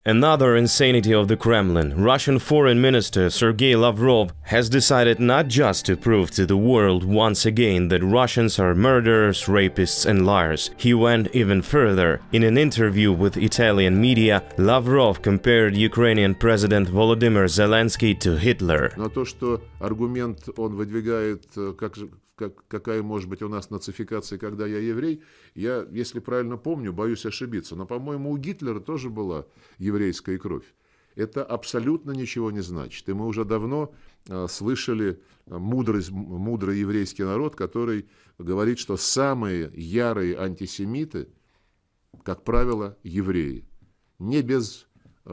Another insanity of the Kremlin, Russian Foreign Minister Sergei Lavrov has decided not just to prove to the world once again that Russians are murderers, rapists and liars. He went even further. In an interview with Italian media, Lavrov compared Ukrainian President Volodymyr Zelensky to Hitler. Но то, что аргумент он выдвигает, какая может быть у нас нацификация, когда я еврей, я, если правильно помню, боюсь ошибиться, но, по-моему, у Гитлера тоже была еврейская кровь. Это абсолютно ничего не значит. И мы уже давно слышали мудрый еврейский народ, который говорит, что самые ярые антисемиты, как правило, евреи. Не без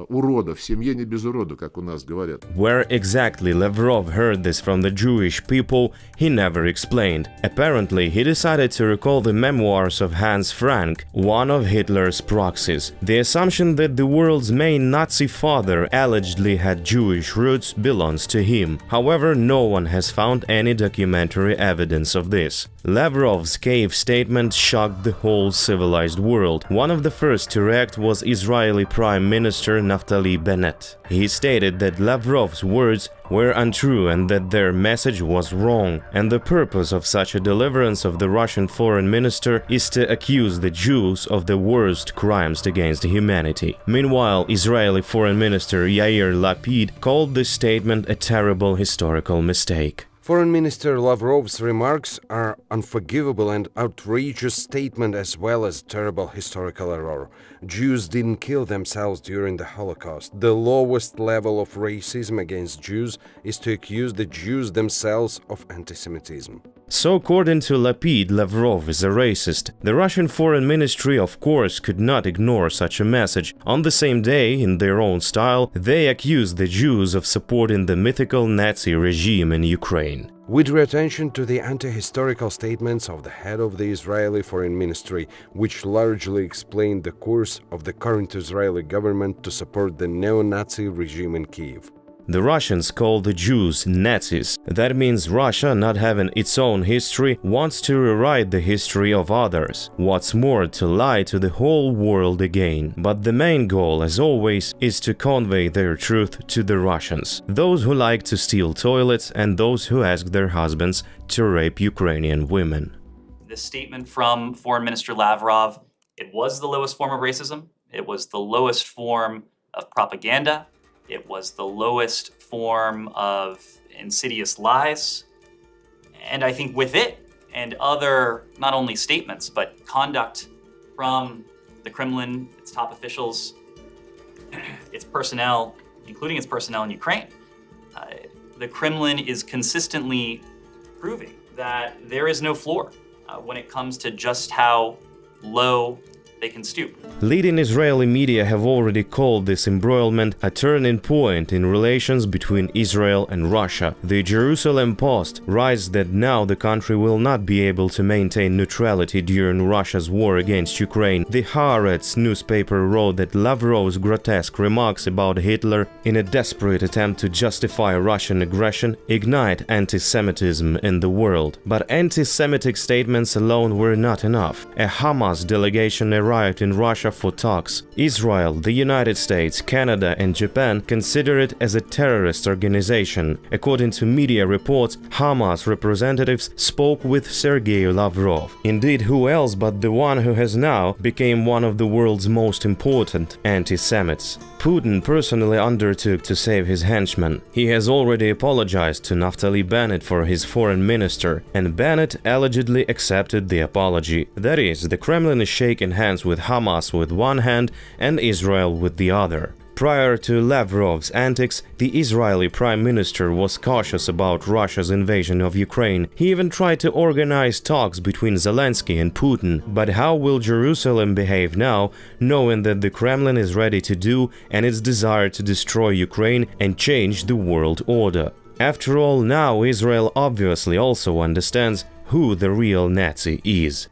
урода, в семье не без урода, как у нас говорят. Where exactly Lavrov heard this from the Jewish people, he never explained. Apparently, he decided to recall the memoirs of Hans Frank, one of Hitler's proxies. The assumption that the world's main Nazi father allegedly had Jewish roots belongs to him. However, no one has found any documentary evidence of this. Lavrov's cave statement shocked the whole civilized world. One of the first to react was Israeli Prime Minister Naftali Bennett. He stated that Lavrov's words were untrue and that their message was wrong, and the purpose of such a deliverance of the Russian foreign minister is to accuse the Jews of the worst crimes against humanity. Meanwhile, Israeli Foreign Minister Yair Lapid called this statement a terrible historical mistake. Foreign Minister Lavrov's remarks are unforgivable and outrageous statement as well as terrible historical error. Jews didn't kill themselves during the Holocaust. The lowest level of racism against Jews is to accuse the Jews themselves of anti-Semitism. So according to Lapid, Lavrov is a racist. The Russian Foreign Ministry, of course, could not ignore such a message. On the same day, in their own style, they accused the Jews of supporting the mythical Nazi regime in Ukraine. We drew attention to the anti-historical statements of the head of the Israeli Foreign Ministry, which largely explained the course of the current Israeli government to support the neo-Nazi regime in Kyiv. The Russians call the Jews Nazis. That means Russia, not having its own history, wants to rewrite the history of others. What's more, to lie to the whole world again. But the main goal, as always, is to convey their truth to the Russians. Those who like to steal toilets and those who ask their husbands to rape Ukrainian women. The statement from Foreign Minister Lavrov, it was the lowest form of racism. It was the lowest form of propaganda. It was the lowest form of insidious lies. And I think with it and other, not only statements, but conduct from the Kremlin, its top officials, its personnel, including its personnel in Ukraine, the Kremlin is consistently proving that there is no floor when it comes to just how low they can stoop. Leading Israeli media have already called this embroilment a turning point in relations between Israel and Russia. The Jerusalem Post writes that now the country will not be able to maintain neutrality during Russia's war against Ukraine. The Haaretz newspaper wrote that Lavrov's grotesque remarks about Hitler, in a desperate attempt to justify Russian aggression, ignite anti-Semitism in the world. But anti-Semitic statements alone were not enough. A Hamas delegation arrived in Russia for talks. Israel, the United States, Canada and Japan consider it as a terrorist organization. According to media reports, Hamas representatives spoke with Sergei Lavrov. Indeed, who else but the one who has now become one of the world's most important anti-Semites. Putin personally undertook to save his henchman. He has already apologized to Naftali Bennett for his foreign minister, and Bennett allegedly accepted the apology. That is, the Kremlin is shaking hands with Hamas with one hand and Israel with the other. Prior to Lavrov's antics, the Israeli Prime Minister was cautious about Russia's invasion of Ukraine. He even tried to organize talks between Zelensky and Putin. But how will Jerusalem behave now, knowing that the Kremlin is ready to do and its desire to destroy Ukraine and change the world order? After all, now Israel obviously also understands who the real Nazi is.